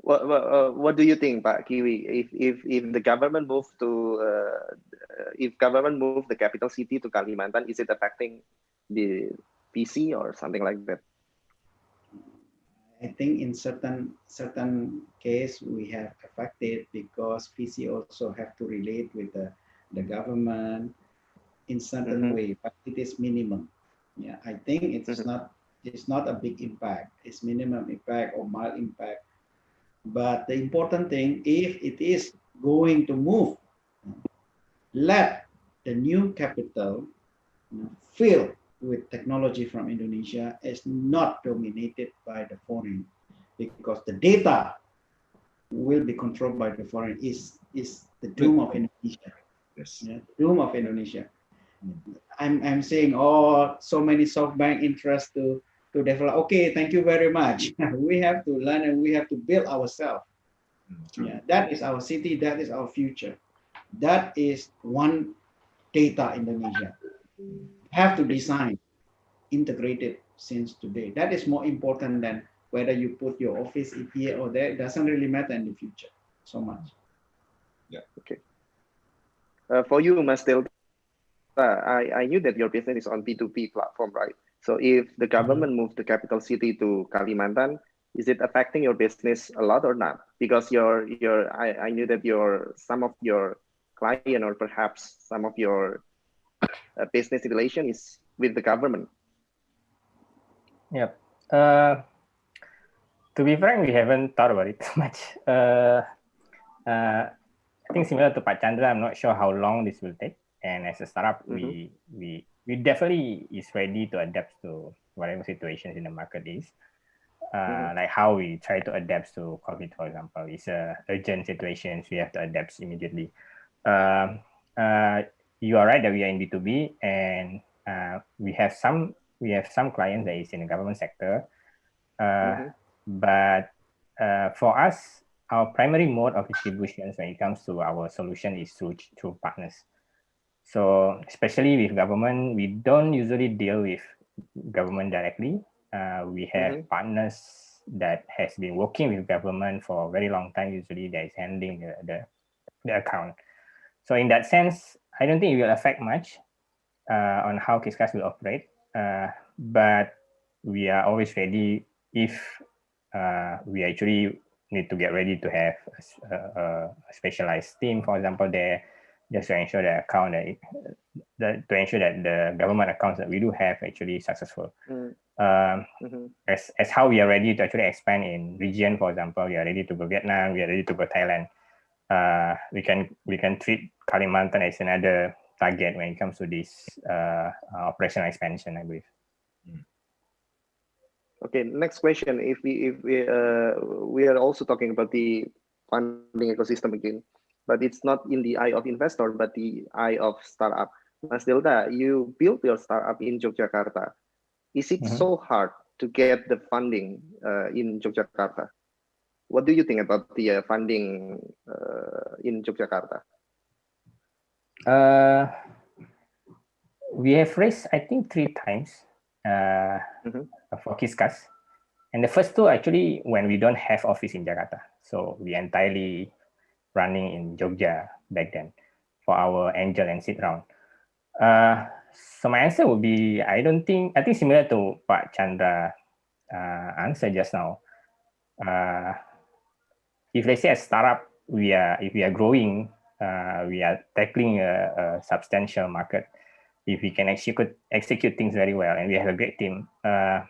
What do you think, Pak Kiwi? If the government move to if government move the capital city to Kalimantan, is it affecting the VC or something like that? I think in certain case we have affected because VC also have to relate with the government in certain way, but it is minimum. Yeah, I think it's not a big impact. It's minimum impact or mild impact. But the important thing, if it is going to move, let the new capital fill with technology from Indonesia is not dominated by the foreign, because the data will be controlled by the foreign. Is the doom of Indonesia? Yes. Yeah, doom of Indonesia. I'm saying, so many SoftBank interest to develop. Okay, thank you very much. We have to learn and we have to build ourselves. Yeah, that is our city. That is our future. That is one data Indonesia. Have to design integrated since today. That is more important than whether you put your office here or there. It doesn't really matter in the future so much. Yeah. Okay. For you, Mas Delta, I knew that your business is on P2P platform, right? So if the government moved the capital city to Kalimantan, is it affecting your business a lot or not? Because I knew that some of your client or perhaps some of your business relation is with the government. Yep. To be frank, we haven't thought about it too much. I think similar to Pak Chandra, I'm not sure how long this will take. And as a startup, we definitely is ready to adapt to whatever situations in the market is. Like how we try to adapt to COVID, for example, it's urgent situations, we have to adapt immediately. You are right that we are in B2B, and we have some clients that is in the government sector, but for us, our primary mode of distribution when it comes to our solution is through partners. So especially with government, we don't usually deal with government directly. We have partners that has been working with government for a very long time. Usually that is handling the account. So in that sense, I don't think it will affect much on how Qiscus will operate. But we are always ready if we actually need to get ready to have a specialized team, for example, there, just to ensure the account to ensure that the government accounts that we do have actually successful. As how we are ready to actually expand in region, for example, we are ready to go Vietnam, we are ready to go Thailand. We can treat Kalimantan as another target when it comes to this operational expansion, I believe. Okay, next question. If we are also talking about the funding ecosystem again, but it's not in the eye of investor, but the eye of startup. Mas Dilda, you built your startup in Yogyakarta. Is it so hard to get the funding in Yogyakarta? What do you think about the funding in Yogyakarta? We have raised, I think, 3 times for Qiscus. And the first 2 actually when we don't have office in Jakarta. So we entirely running in Jogja back then for our angel and seed round. So my answer would be, I think similar to Pak Chandra answer just now. If let's say a startup, if we are growing, we are tackling a substantial market. If we can execute things very well and we have a great team, that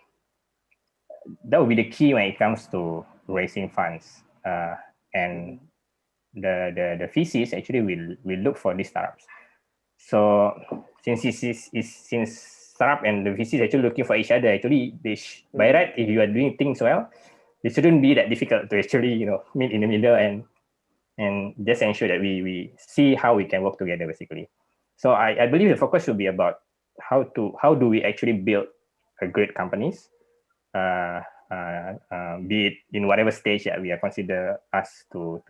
would be the key when it comes to raising funds. And the VCs actually will look for these startups. So since startup and the VCs actually looking for each other, actually by right, if you are doing things well, it shouldn't be that difficult to actually meet in the middle and just ensure that we see how we can work together basically. So I believe the focus should be about how do we actually build a great companies, be it in whatever stage that we are consider us to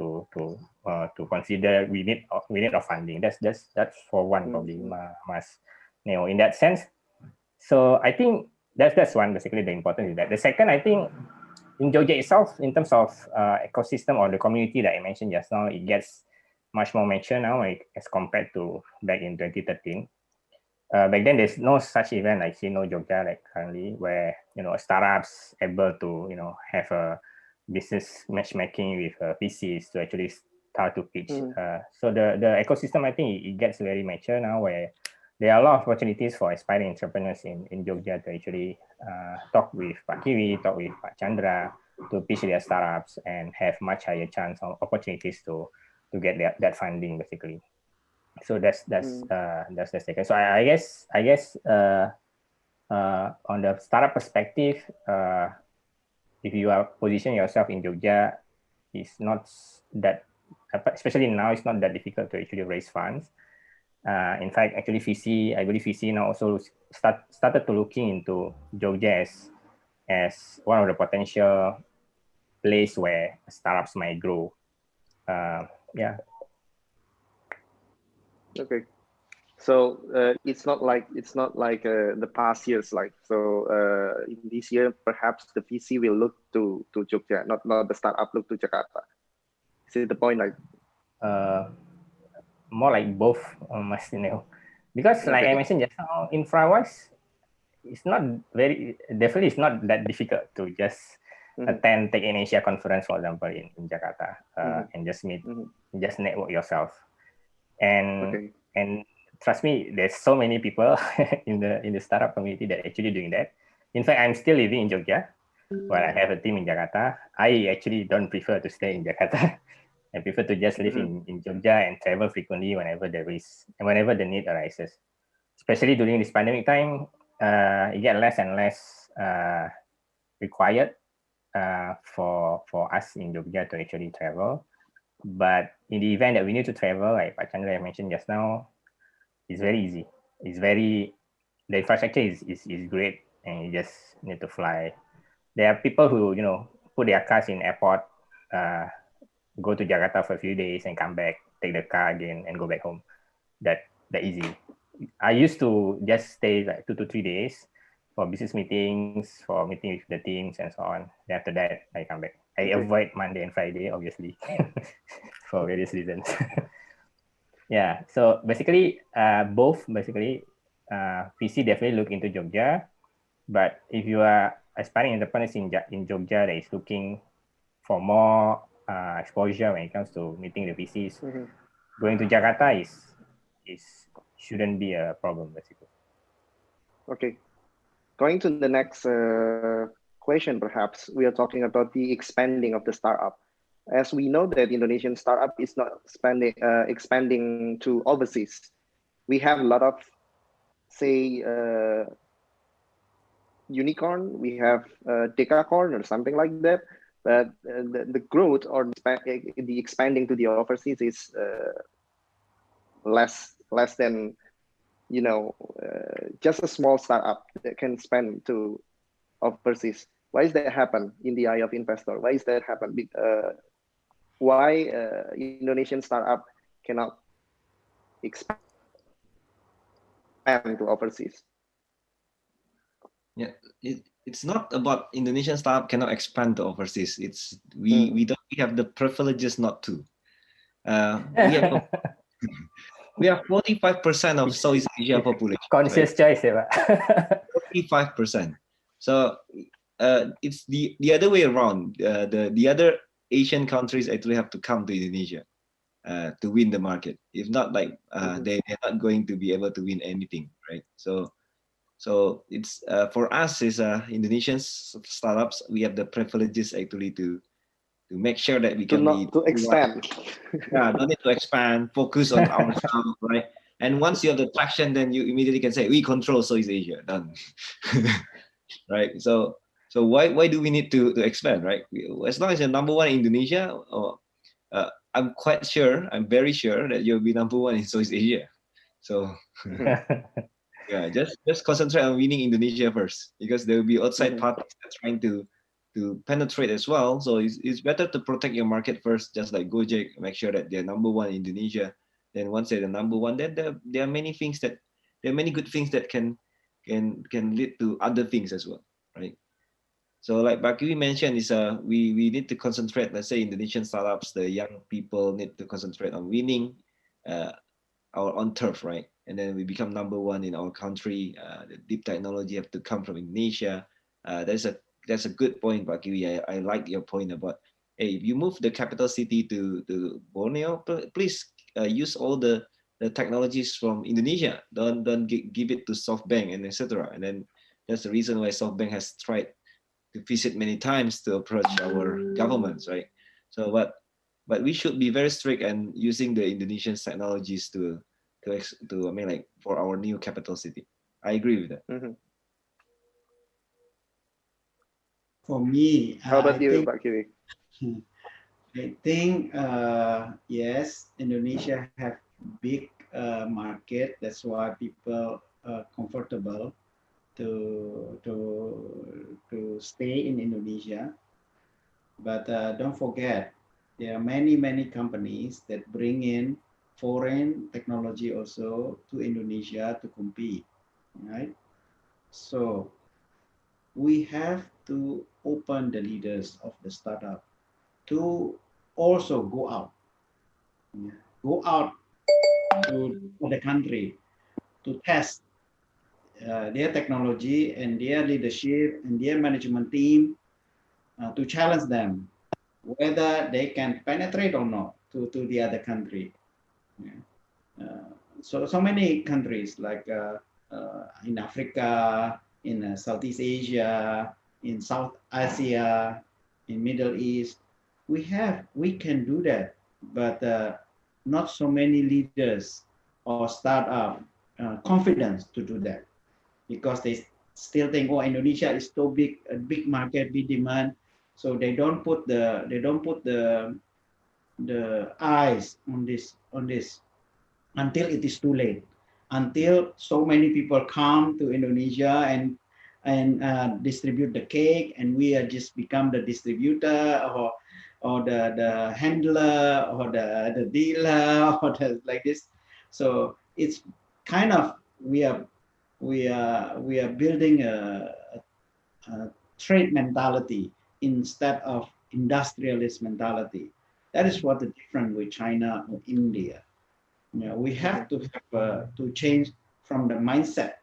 consider we need of funding. That's for one probably Mas Neo in that sense. So I think that's one basically the importance is that. The second, I think in Jogja itself, in terms of ecosystem or the community that I mentioned just now, it gets much more mature now as compared to back in 2013. Back then, there's no such event like Gisneo Jogja like currently, where startups able to have a business matchmaking with VCs to actually start to pitch. So the ecosystem, I think it gets very mature now, where there are a lot of opportunities for aspiring entrepreneurs in Jogja to actually talk with Pak Kiwi, talk with Pak Chandra to pitch their startups and have much higher chance of opportunities to get that funding basically. So that's the second. So I guess on the startup perspective, if you are positioning yourself in Jogja, it's not that, especially now, it's not that difficult to actually raise funds. In fact, actually I believe VC now also started to looking into Jogja as one of the potential place where startups might grow. Yeah. Okay. So it's not like the past years. In this year, perhaps the VC will look to Jogja, not the startup look to Jakarta. Is it the point? More like both, because like I mentioned just now, infra-wise, it's not definitely it's not that difficult to just attend Tech in Asia conference, for example, in Jakarta, and just meet, just network yourself. And trust me, there's so many people in the startup community that actually doing that. In fact, I'm still living in Jogja, while I have a team in Jakarta. I actually don't prefer to stay in Jakarta. I prefer to just live in Jogja and travel frequently whenever the need arises. Especially during this pandemic time, it gets less and less required for us in Jogja to actually travel. But in the event that we need to travel, like Pak Chandra mentioned just now, it's very easy. The infrastructure is great, and you just need to fly. There are people who put their cars in airport go to Jakarta for a few days and come back, take the car again and go back home. That easy. I used to just stay like 2 to 3 days for business meetings, for meeting with the teams and so on. Then after that, I come back. I avoid Monday and Friday, obviously, for various reasons. Yeah, so basically, both basically, VC definitely look into Jogja, but if you are aspiring entrepreneurs in Jogja that is looking for more exposure when it comes to meeting the VCs, going to Jakarta shouldn't be a problem, basically. Okay, going to the next question, perhaps we are talking about the expanding of the startup. As we know that Indonesian startup is not expanding to overseas. We have a lot of, say, unicorn, we have decacorn or something like that, but the growth or the expanding to the overseas is less than, you know, just a small startup that can spend to overseas. Why is that happen in the eye of investor? Why is that happen? Why Indonesian startup cannot expand to overseas? Yeah, it's not about Indonesian startup cannot expand to overseas. It's we have the privileges not to. We have 45% of Southeast Asia population. Conscious choice, yeah. 45%. So it's the other way around. The other Asian countries actually have to come to Indonesia to win the market. If not, like they're not going to be able to win anything, right? So it's for us as Indonesian startups, we have the privileges actually to make sure that we can expand. Yeah, don't need to expand. Focus on ourselves, right? And once you have the traction, then you immediately can say we control Southeast Asia. Done, right? So why do we need to expand, right? As long as you're number one in Indonesia, I'm quite sure, I'm very sure that you'll be number one in Southeast Asia. So yeah, just concentrate on winning Indonesia first, because there will be outside parties that are trying to penetrate as well. So it's better to protect your market first, just like Gojek, make sure that they're number one in Indonesia. Then once they're the number one, then there are many good things that can lead to other things as well, right? So like Kiwi mentioned, is we need to concentrate. Let's say Indonesian startups, the young people need to concentrate on winning our own turf, right? And then we become number one in our country. The deep technology have to come from Indonesia. That's a good point, Kiwi. I like your point about, hey, if you move the capital city to Borneo, please use all the technologies from Indonesia. Don't give it to SoftBank and etc. And then that's the reason why SoftBank has tried to visit many times to approach our governments, right? So but we should be very strict and using the Indonesian technologies to I mean, like, for our new capital city. I agree with that. For me, how about you, Kiwi? I think yes, Indonesia have big market. That's why people are comfortable to stay in Indonesia. But don't forget, there are many companies that bring in foreign technology also to Indonesia to compete, right? So we have to open the leaders of the startup to also go out to the country to test their technology and their leadership and their management team, to challenge them whether they can penetrate or not to the other country. So many countries like in Africa, in Southeast Asia, in South Asia, in Middle East, we can do that, but not so many leaders or startup confidence to do that, because they still think, oh, Indonesia is so big, a big market, big demand, so they don't put the eyes on this until it is too late, until so many people come to Indonesia and distribute the cake, and we are just become the distributor, or the handler or the dealer or like this. So it's kind of we are building a trade mentality instead of industrialist mentality. That is what the difference with China or India. We have to change from the mindset.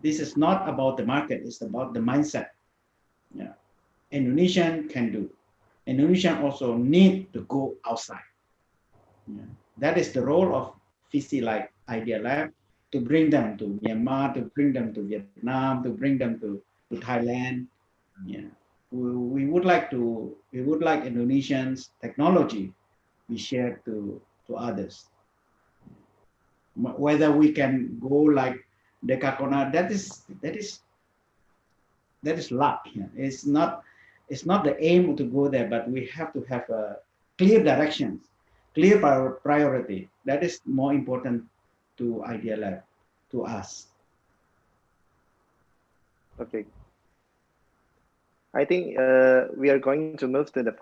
This is not about the market; it's about the mindset. Indonesian can do. Indonesian also need to go outside. That is the role of VC like Idealab, to bring them to Myanmar, to bring them to Vietnam, to bring them to Thailand. We would like Indonesians technology we share to others. Whether we can go like Dekakona, that is luck. It's not the aim to go there, but we have to have a clear directions, clear priority. That is more important to Idealab, to us. Okay. I think we are going to move to the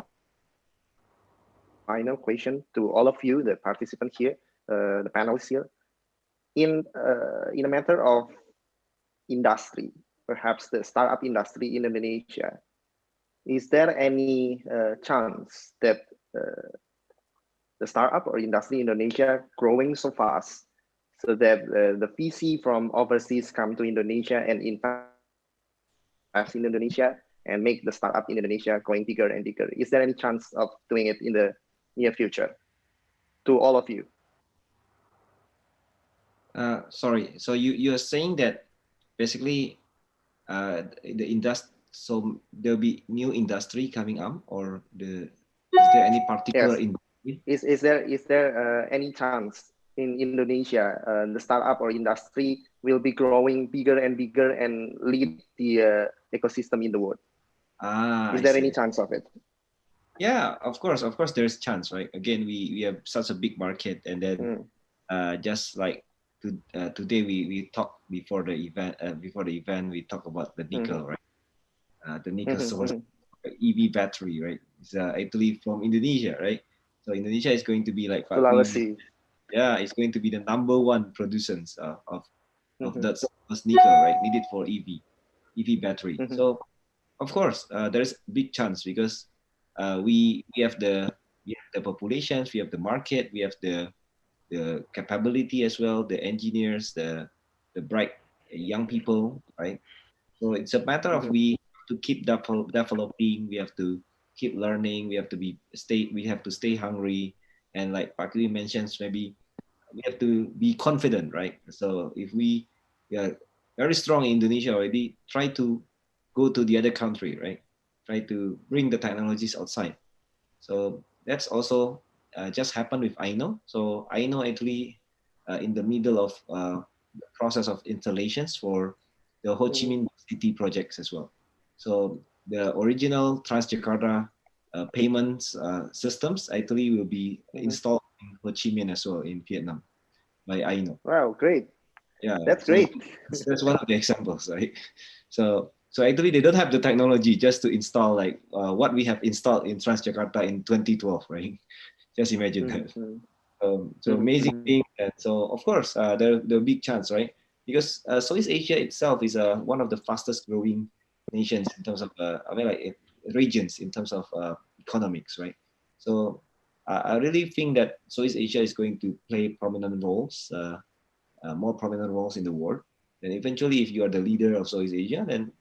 final question to all of you, the participants here, the panelists here. In a matter of industry, perhaps the startup industry in Indonesia, is there any chance that the startup or industry in Indonesia growing so fast so that the VC from overseas come to Indonesia and invest in Indonesia and make the startup in Indonesia going bigger and bigger? Is there any chance of doing it in the near future? To all of you. Sorry, so you're saying that basically the industry, so there'll be new industry coming up, or is there any particular industry? Is there any chance in Indonesia the startup or industry will be growing bigger and bigger and lead the ecosystem in the world? Is there any chance of it? Yeah, of course there's chance, right? Again, we have such a big market, and then just like today we talked before the event we talked about the nickel, right? The nickel source EV battery, right? It's actually from Indonesia, right? So Indonesia is going to be like it's going to be the #1 producers of that nickel, right? Needed for EV battery. So of course there's big chance because we have the populations, we have the market, we have the capability as well, the engineers, the bright young people, right? So it's a matter of we have to keep developing, we have to keep learning, we have to stay hungry, and like Pak Kiwi mentions, maybe we have to be confident, right? So if we are very strong in Indonesia already, try to go to the other country, right? Try to bring the technologies outside. So that's also just happened with Aino. So Aino actually in the middle of the process of installations for the Ho Chi Minh City projects as well. So the original Transjakarta payments systems actually will be installed in Ho Chi Minh as well in Vietnam by Aino. Wow, great. Yeah, that's great. That's one of the examples, right? So actually they don't have the technology just to install like what we have installed in Transjakarta in 2012, right? Just imagine that. So amazing thing. And so of course there big chance, right? Because Southeast Asia itself is one of the fastest growing nations in terms of regions in terms of economics, right? So I really think that Southeast Asia is going to play prominent roles, more prominent roles in the world. And eventually, if you are the leader of Southeast Asia, then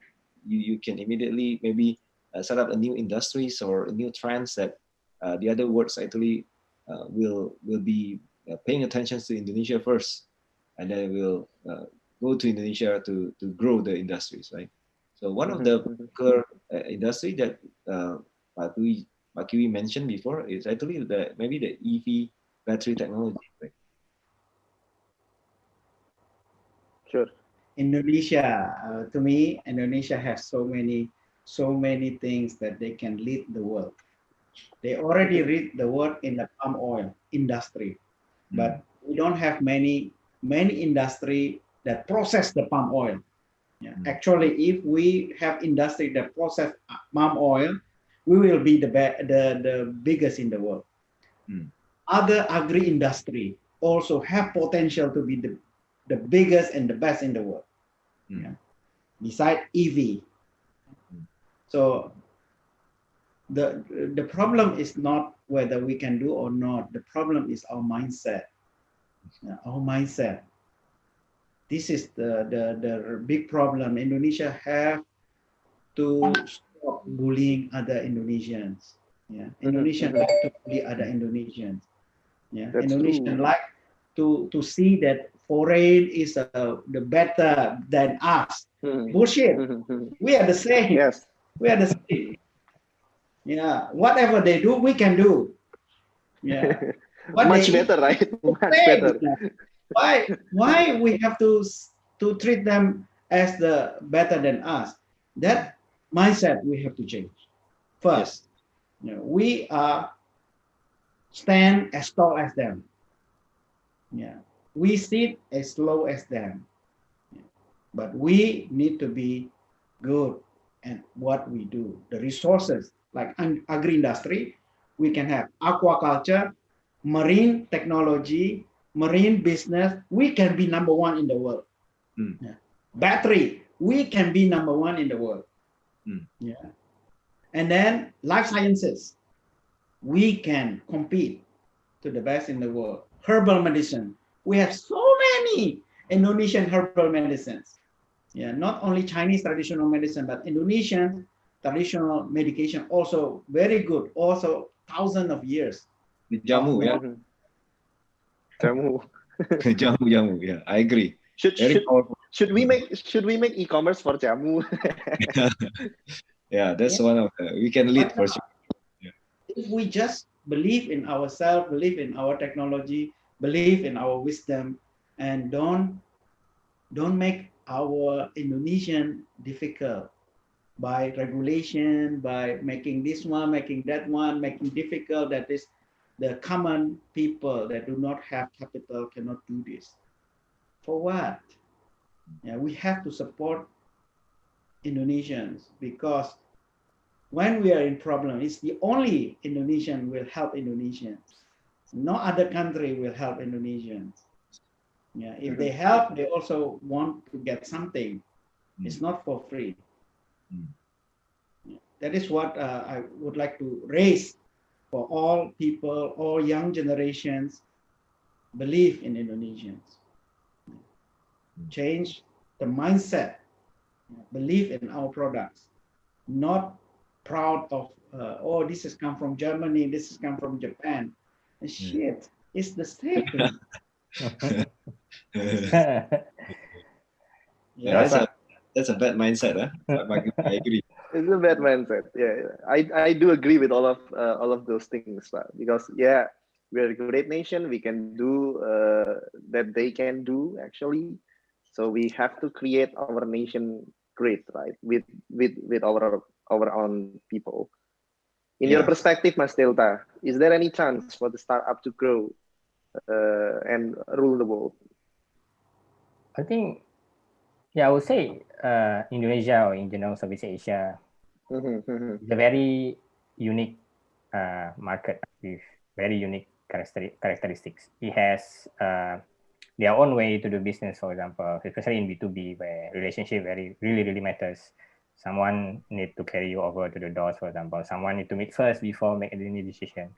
you can immediately maybe set up a new industries or new trends that the other worlds actually will be paying attention to Indonesia first, and then we'll go to Indonesia to grow the industries, right? So one of the particular industry that Pak Kiwi mentioned before is actually maybe the EV battery technology, right? Sure. Indonesia, to me, Indonesia has so many things that they can lead the world. They already lead the world in the palm oil industry, but we don't have many industry that process the palm oil. Actually, if we have industry that process palm oil, we will be the biggest in the world. Other agri-industry also have potential to be the biggest and the best in the world. Yeah. Besides EV. So the problem is not whether we can do or not. The problem is our mindset. Our mindset. This is the big problem. Indonesia have to stop bullying other Indonesians. Yeah, Indonesians like to bully other Indonesians. Yeah, Indonesians like to see that foreign is the better than us. Bullshit. We are the same. Yes. We are the same. Yeah, whatever they do, we can do. Yeah, much better, right? Much better. Why we have to treat them as the better than us? That mindset we have to change. First, we are stand as tall as them. Yeah, we sit as low as them. But we need to be good at what we do. The resources like agri-industry, we can have aquaculture, marine technology, marine business. We can be number one in the world. Yeah. Battery, we can be number one in the world. Yeah. And then life sciences, we can compete to the best in the world. Herbal medicine, we have so many Indonesian herbal medicines. Yeah, not only Chinese traditional medicine, but Indonesian traditional medication also very good, also thousands of years. The jamu, yeah. Jamu. jamu, yeah. I agree. Should we make e-commerce for jamu? Yeah, that's one of we can lead for sure. Yeah. If we just believe in ourselves, believe in our technology, believe in our wisdom, and don't make our Indonesian difficult by regulation, by making this one, making that one, making difficult. That is the common people that do not have capital cannot do this. For what? Yeah, we have to support Indonesians because when we are in problem, it's the only Indonesian will help Indonesians. No other country will help Indonesians. Yeah, if they help, they also want to get something. It's not for free. That is what I would like to raise for all people, all young generations, believe in Indonesians. Change the mindset, believe in our products, not proud of, oh, this has come from Germany, this has come from Japan. And shit, it's the same. Yeah, that's a bad mindset, huh? I agree. It's a bad mindset. Yeah, I do agree with all of those things, because yeah, we're a great nation. We can do that they can do actually. So we have to create our nation great, right? With our own people. In your perspective, Mas Delta, is there any chance for the startup to grow and rule the world? I think, yeah, I would say Indonesia or in general Southeast Asia is a very unique market with very unique characteristics. It has their own way to do business, for example, especially in B2B where relationship really matters. Someone need to carry you over to the doors, for example. Someone need to meet first before make any decision.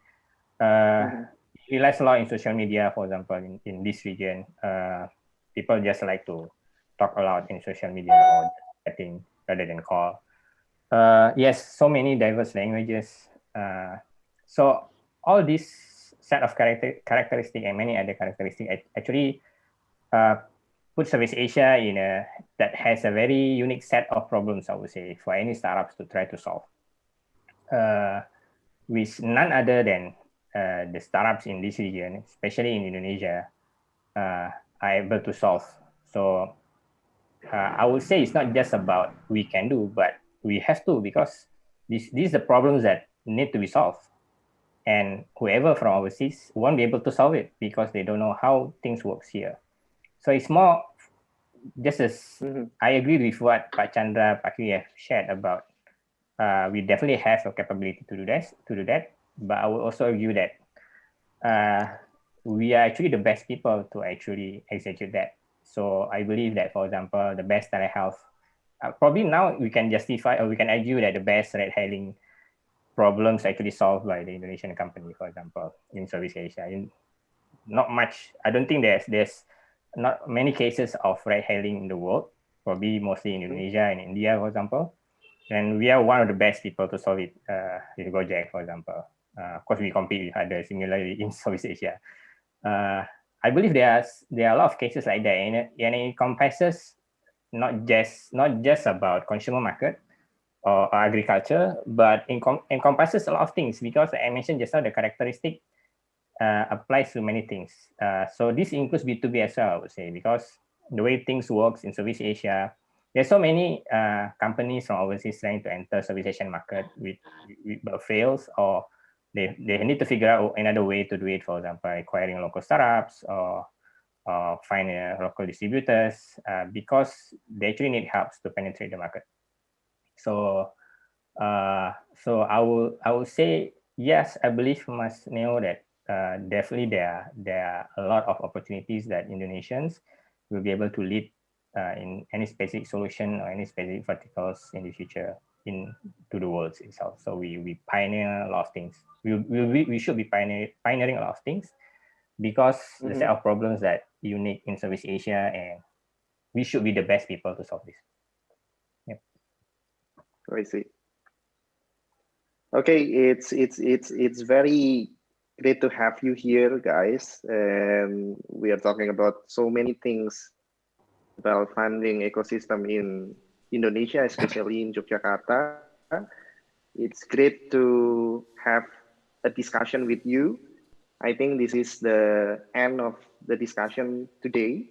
It relies a lot in social media, for example, in this region. People just like to talk a lot in social media or chatting rather than call. Yes, so many diverse languages. So all these set of characteristics and many other characteristics actually put Southeast Asia in that has a very unique set of problems, I would say, for any startups to try to solve. With none other than the startups in this region, especially in Indonesia, are able to solve. So I would say it's not just about we can do, but we have to, because these are the problems that need to be solved. And whoever from overseas won't be able to solve it because they don't know how things work here. So it's more just as I agree with what Pak Chandra, Pak Kiwi have shared about we definitely have a capability to do that. But I would also argue that we are actually the best people to actually execute that. So I believe that, for example, the best telehealth, probably now we can justify or we can argue that the best ride hailing problems actually solved by the Indonesian company, for example, in Southeast Asia. Not much. I don't think there's not many cases of ride hailing in the world, probably mostly in Indonesia and India, for example. And we are one of the best people to solve it with Gojek, for example. Of course, we compete with others similarly in Southeast Asia. I believe there are a lot of cases like that, and it encompasses not just about consumer market or agriculture, but encompasses a lot of things, because I mentioned just now the characteristic applies to many things. So this includes B2B as well, I would say, because the way things works in Southeast Asia, there's so many companies from overseas trying to enter Southeast Asian market but fails, or they need to figure out another way to do it, for example, acquiring local startups or find local distributors, because they actually need help to penetrate the market. So I will say yes, I believe Mas Neo that definitely there are a lot of opportunities that Indonesians will be able to lead in any specific solution or any specific verticals in the future to the world itself. So we pioneer a lot of things. We should be pioneering a lot of things, because the set of problems that unique in Southeast Asia, and we should be the best people to solve this. Yep. I see. Okay, it's very great to have you here, guys, and we are talking about so many things about funding ecosystem in Indonesia, especially in Yogyakarta. It's great to have a discussion with you. I think this is the end of the discussion today.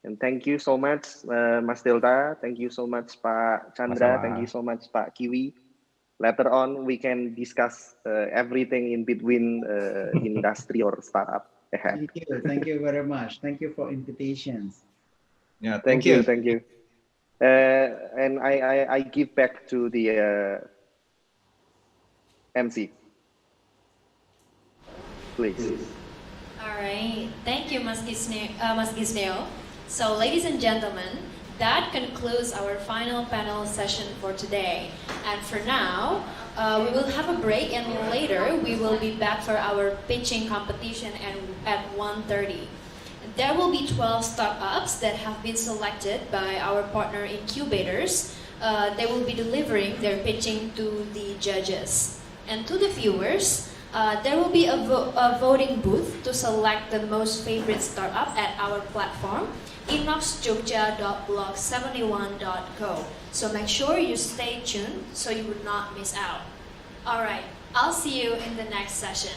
And thank you so much, Mas Delta. Thank you so much, Pak Chandra. Thank you so much, Pak Kiwi. Later on, we can discuss everything in between industry or startup. Thank you. Thank you very much. Thank you for invitations. Yeah, thank you. Thank you. And I give back to the MC. Please. All right. Thank you, Mas Gisneo. So, ladies and gentlemen, that concludes our final panel session for today. And for now, we will have a break, and later we will be back for our pitching competition at 1:30. There will be 12 startups that have been selected by our partner incubators. They will be delivering their pitching to the judges. And to the viewers, there will be a voting booth to select the most favorite startup at our platform, innoXjogja.blog71.co. So make sure you stay tuned so you would not miss out. All right, I'll see you in the next session.